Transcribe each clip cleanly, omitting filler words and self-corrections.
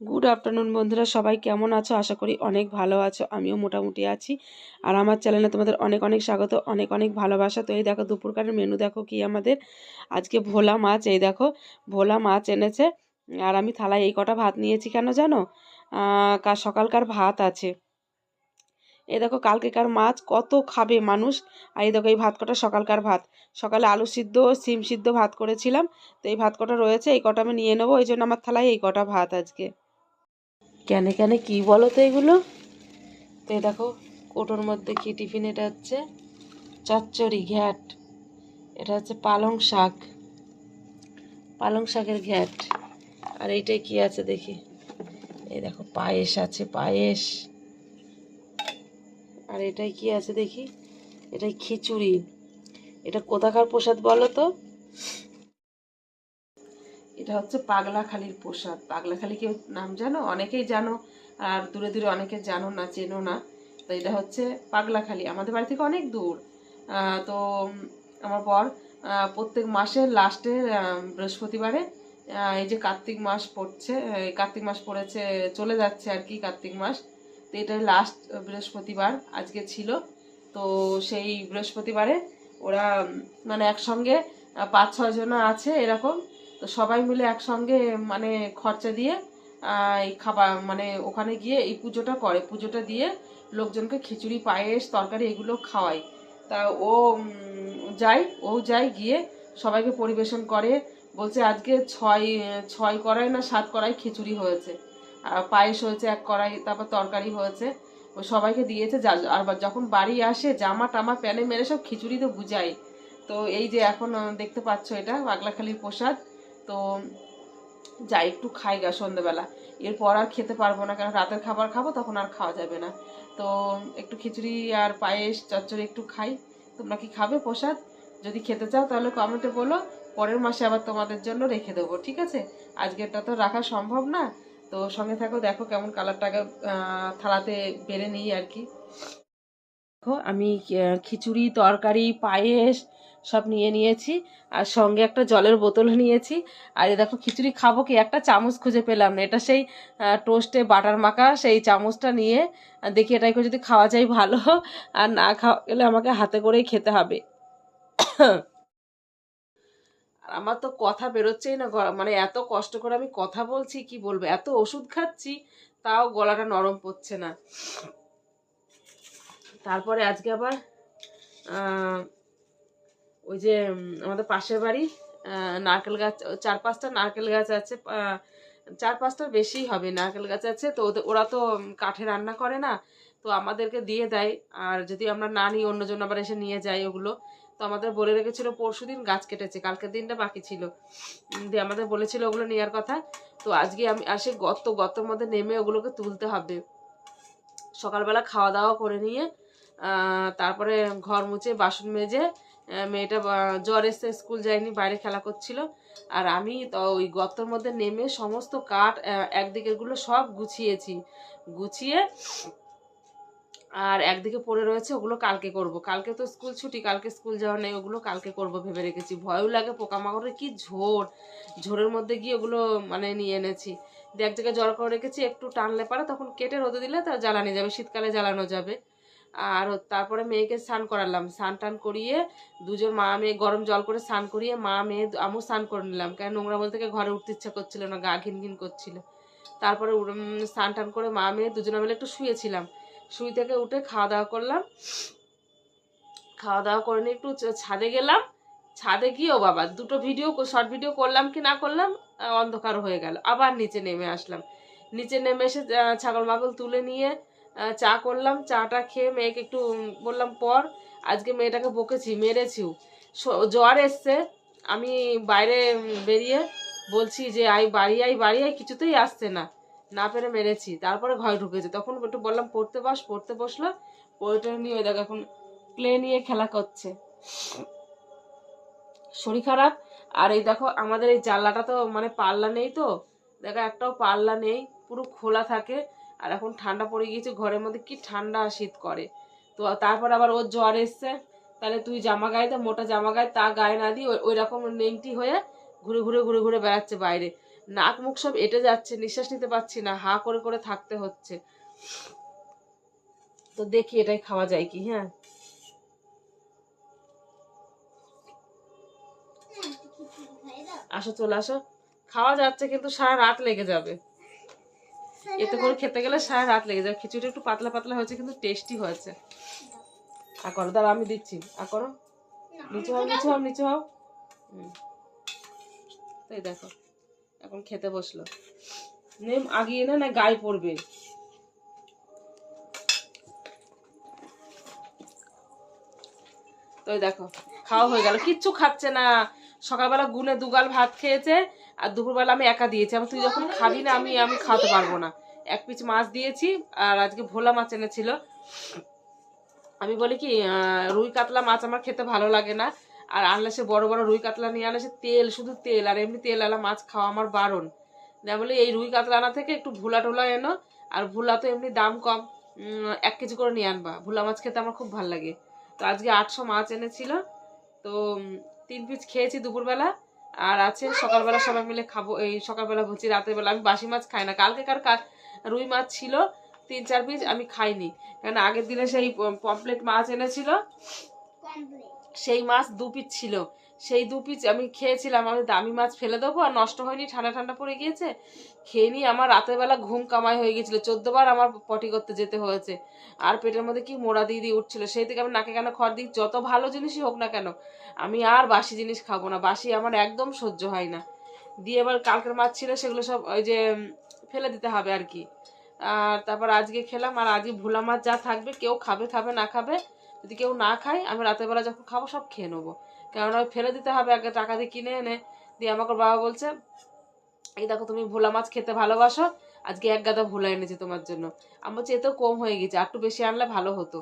Good afternoon বন্ধুরা, সবাই কেমন আছো? আশা করি অনেক ভালো আছো। আমিও মোটামুটি আছি। আর আমার চ্যানেলে তোমাদের অনেক অনেক স্বাগত, অনেক অনেক ভালোবাসা। তো এই দেখো দুপুরকারের মেনু দেখো কি আমাদের আজকে ভোলা মাছ। এই দেখো ভোলা মাছ এনেছে। আর আমি থালায় এই কটা ভাত নিয়েছি কেন জানো? সকালকার ভাত আছে। এই দেখো কালকেকার মাছ কত খাবে মানুষ। আর এই দেখো এই ভাত কটা সকালকার ভাত। সকালে আলু সিদ্ধ সিম সিদ্ধ ভাত করেছিলাম, তো এই ভাত কটা রয়েছে, এই কটা আমি নিয়ে নেবো। এই জন্য আমার থালায় এই কটা ভাত আজকে। কেন কেন কি বলো তো এগুলো? তো এই দেখো কোটোর মধ্যে কি টিফিন, এটা হচ্ছে চচ্চড়ি ঘ্যাট, এটা হচ্ছে পালং শাক, পালং শাকের ঘ্যাট। আর এইটাই কি আছে দেখি, এই দেখো পায়েস আছে, পায়েস। আর এটাই কি আছে দেখি, এটাই খিচুড়ি। এটা কোথাকার প্রসাদ বলো তো? এটা হচ্ছে পাগলাখালির প্রসাদ। পাগলাখালি কেউ নাম জানো? অনেকেই জানো, আর দূরে দূরে অনেকে জানো না, চেনো না। তো এটা হচ্ছে পাগলাখালি, আমাদের বাড়ি থেকে অনেক দূর। তো আমার বর প্রত্যেক মাসের লাস্টে বৃহস্পতিবারে, এই যে কার্তিক মাস পড়ছে, এই কার্তিক মাস পড়েছে, চলে যাচ্ছে আর কি কার্তিক মাস। তো এটাই লাস্ট বৃহস্পতিবার আজকে ছিল। তো সেই বৃহস্পতিবারে ওরা মানে একসঙ্গে 5-6 জন আছে এরকম। তো সবাই মিলে একসঙ্গে মানে খরচা দিয়ে এই খাবার মানে ওখানে গিয়ে এই পুজোটা করে, পুজোটা দিয়ে লোকজনকে খিচুড়ি পায়েস তরকারি এগুলো খাওয়ায়। তা ও যায় গিয়ে সবাইকে পরিবেশন করে। বলছে আজকে ছয় ছয় কড়াই না 7 কড়াই খিচুড়ি হয়েছে, আর পায়েস হয়েছে 1 কড়াই, তারপর তরকারি হয়েছে। ও সবাইকে দিয়েছে। আর যখন বাড়ি আসে জামা টামা প্যানে মেরে সব খিচুড়ি তো বুঝাই। তো এই যে এখন দেখতে পাচ্ছ এটা পাগলাখালির প্রসাদ। তো যাই একটু খাই গা সন্ধ্যেবেলা, এরপর আর খেতে পারবো না, কারণ রাতের খাবার খাবো তখন আর খাওয়া যাবে না। তো একটু খিচুড়ি আর পায়েস চচ্চড়ি একটু খাই। তোমরা কি খাবে প্রসাদ? যদি খেতে চাও তাহলে কমেন্টে বলো, পরের মাসে আবার তোমাদের জন্য রেখে দেবো, ঠিক আছে? আজকেরটা তো রাখা সম্ভব না। তো সঙ্গে থাকো, দেখো কেমন কালারটাকে থালাতে বেড়ে নিই আর কি। দেখো আমি খিচুড়ি তরকারি পায়েস সব নিয়ে নিয়েছি, আর সঙ্গে একটা জলের বোতল নিয়েছি। আর এই দেখো খিচুড়ি খাবো কি, একটা চামচ খুঁজে পেলাম না। এটা সেই টোস্টে বাটার মাখা সেই চামচটা নিয়ে দেখি এটাই করে যদি খাওয়া যায় ভালো, আর না খাওয়া গেলে আমাকে হাতে করেই খেতে হবে। আর আমার তো কথা বেরোচ্ছেই না, মানে এত কষ্ট করে আমি কথা বলছি, কি বলবো, এত ওষুধ খাচ্ছি তাও গলাটা নরম পড়ছে না। তারপরে আজকে আবার ওই যে আমাদের পাশের বাড়ি নারকেল গাছ, 4-5টা নারকেল গাছ আছে, 4-5টার বেশি হবে নারকেল গাছ আছে। তো ওরা তো কাঠে রান্না করে না, তো আমাদেরকে দিয়ে দেয়। আর যদি আমরা না নিই অন্যজন আবার এসে নিয়ে যায় ওগুলো। তো আমাদের বলে রেখেছিল পরশুদিন গাছ কেটেছে, কালকের দিনটা বাকি ছিল, দিয়ে আমাদের বলেছিল ওগুলো নেওয়ার কথা। তো আজকে আমি আসে গর্তের মধ্যে নেমে ওগুলোকে তুলতে হবে। সকালবেলা খাওয়া দাওয়া করে নিয়ে তারপরে ঘর মুছে বাসন মেজে, মেয়েটা জ্বর এসে স্কুল যায়নি, বাইরে খেলা করছিল। আর আমি তো ওই গর্তের মধ্যে নেমে সমস্ত কাঠ একদিকেরগুলো সব গুছিয়েছি, গুছিয়ে আর একদিকে পড়ে রয়েছে, ওগুলো কালকে করব। কালকে তো স্কুল ছুটি, কালকে স্কুল যাওয়া নেই, ওগুলো কালকে করব ভেবে রেখেছি। ভয়ও লাগে, পোকামাকড়ের কি ঝোরের মধ্যে গিয়ে ওগুলো মানে নিয়ে এনেছি। এক জায়গায় জড়ো করে রেখেছি, একটু টানলে পারে তখন কেটে রোদে দিলে তা জ্বালানো যাবে, শীতকালে জ্বালানো যাবে। আর তারপরে মেয়েকে স্নান করালাম, স্নান টান করিয়ে দুজন মা মেয়ে গরম জল করে স্নান করিয়ে মা মেয়ে আমু স্নান করে নিলাম, কারণ নোংরা বলতে ঘরে উঠতে ইচ্ছা করছিল না, গা ঘিন ঘিন করছিল। তারপরে স্নান টান করে মা মেয়ে দুজনে মিলে একটু শুয়েছিলাম। শুই থেকে উঠে খাওয়া দাওয়া করলাম, খাওয়া দাওয়া করে নিয়ে একটু ছাদে গেলাম। ছাদে গিয়েও বাবা দুটো শর্ট ভিডিও করলাম কি না করলাম, অন্ধকার হয়ে গেল। আবার নিচে নেমে আসলাম, নিচে নেমে এসে ছাগল মাগল তুলে নিয়ে চা করলাম। চাটা খেয়ে মেয়েকে একটু বললাম পর। আজকে মেয়েটাকে বকেছি, মেরেছিও, জ্বর এসছে। আমি বাইরে বেরিয়ে বলছি যে বাড়ি আই, কিছুতেই আসছে না, না পেরে মেরেছি। তারপরে ঘরে ঢুকেছে, তখন একটু বললাম পড়তে বস, পড়তে বসলো। পড়তে নিয়ে দেখো এখন প্লে নিয়ে খেলা করছে, শরীর খারাপ। আর এই দেখো আমাদের এই জানলাটা তো মানে পাল্লা নেই, তো দেখো একটাও পাল্লা নেই, পুরো খোলা থাকে। আর এখন ঠান্ডা পড়ে গিয়েছে, ঘরের মধ্যে কি ঠান্ডা শীত করে। তো তারপর আবার ওর জ্বর এসছে, তাহলে তুই জামা গায়ে মোটা জামা গায়ে, তা গায়ে না দিয়ে ওই রকম নেংটি হয়ে ঘুরে ঘুরে বেড়াচ্ছে বাইরে। নাক মুখ সব এঁটে যাচ্ছে, নিঃশ্বাস নিতে পারছি না, হা করে করে থাকতে হচ্ছে। তো দেখি এটাই খাওয়া যায় কি। হ্যাঁ আসো, চলে আসো। খাওয়া যাচ্ছে কিন্তু সারা রাত লেগে যাবে, এতে করে খেতে গেলে সারা রাত লেগে যাবে। খিচুড়িটা একটু পাতলা পাতলা হয়েছে কিন্তু টেস্টি হয়েছে। আর করো, দাঁড়া আমি দিচ্ছি। আর করো, নিচু হও, নিচু হও, নিচু হও। তাই দেখো এখন খেতে বসলো। নেম আগিয়ে না, না গায়ে পড়বে। তো দেখো খাওয়া হয়ে গেল, কিচ্ছু খাচ্ছে না। সকালবেলা গুনে দুগাল ভাত খেয়েছে, আর দুপুরবেলা আমি একা দিয়েছি। আমি তুই যখন খাবি না, আমি আমি খাওয়াতে পারবো না। এক পিস মাছ দিয়েছি, আর আজকে ভোলা মাছ এনেছিল। আমি বলি কি রুই কাতলা মাছ আমার খেতে ভালো লাগে না, আর আনলে সে বড় বড় রুই কাতলা নিয়ে আনলে সে তেল, শুধু তেল, আর এমনি তেল আলা মাছ খাওয়া আমার বারণ। না বলে এই রুই কাতলা আনা থেকে একটু ভুলা টোলা এনো, আর ভুলা তো এমনি দাম কম, 1 কেজি করে নিয়ে আনবা। ভুলা মাছ খেতে আমার খুব ভালো লাগে। তো আজকে 800 মাছ এনেছিল, তো 3 পিস খেয়েছি দুপুরবেলা, আর আছে সকালবেলা সবাই মিলে খাবো। এই সকালবেলা ভুচি, রাতের বেলা আমি বাসি মাছ খাই না। কালকেকার রুই মাছ ছিল 3-4 পিস, আমি খাইনি, কারণ আগের দিনে সেই পমপ্লেট মাছ এনেছিল, সেই মাছ 2 পিস ছিল। সেই 2 পিস আমি খেয়েছিলাম। আমি দামি মাছ ফেলে দেবো, আর নষ্ট হয়নি, ঠান্ডা ঠান্ডা পড়ে গিয়েছে। খেয়ে নিয়ে আমার রাতের বেলা ঘুম কামাই হয়ে গেছিল, 14 বার আমার পটি করতে যেতে হয়েছে, আর পেটের মধ্যে কি মোড়া দিয়ে দিয়ে উঠছিল। সেই থেকে আমি নাকে কেন খড় দিই, যত ভালো জিনিসই হোক না কেন আমি আর বাসি জিনিস খাবো না, বাসি আমার একদম সহ্য হয় না। দিয়ে এবার কালকের মাছ ছিল, সেগুলো সব ওই যে ফেলে দিতে হবে আর কি। আর তারপর আজকে খেলাম, আর আজকে ভোলা মাছ যা থাকবে, কেউ খাবে খাবে না খাবে, যদি কেউ না খায় আমি রাতের বেলা যখন খাবো সব খেয়ে নেবো, কেননা ফেলে দিতে হবে আগে টাকা দিয়ে কিনে এনে। দিয়ে আমাকে বাবা বলছে, এই দেখো তুমি ভোলা মাছ খেতে ভালোবাসো, আজকে 1 গাদা ভোলা এনেছি তোমার জন্য। আমি বলছি এতেও কম হয়ে গেছে, আর একটু বেশি আনলে ভালো হতো।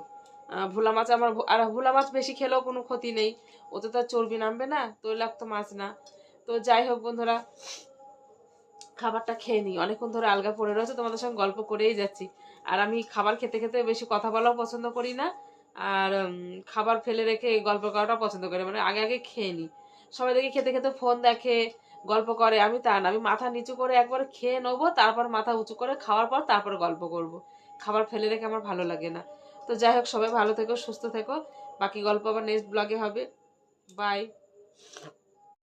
ভোলা মাছ আমার, আর ভোলা মাছ বেশি খেলেও কোনো ক্ষতি নেই, ওতে তো আর চর্বি নামবে না, তৈলাক্ত মাছ না। তো যাই হোক বন্ধুরা, খাবারটা খেয়ে নিই, অনেকক্ষণ ধরে আলগা পড়ে রয়েছে, তোমাদের সঙ্গে গল্প করেই যাচ্ছি। আর আমি খাবার খেতে খেতে বেশি কথা বলাও পছন্দ করি না, আর খাবার ফেলে রেখে গল্প করাটাও পছন্দ করি, মানে আগে আগে খেয়ে নিই। সবাই দেখে খেতে খেতে ফোন দেখে, গল্প করে, আমি তা না, আমি মাথা নিচু করে একবার খেয়ে নেবো, তারপর মাথা উঁচু করে খাওয়ার পর তারপর গল্প করব। খাবার ফেলে রেখে আমার ভালো লাগে না। তো যাই হোক, সবাই ভালো থেকো, সুস্থ থেকো। বাকি গল্প আবার নেক্সট ব্লগে হবে। বাই।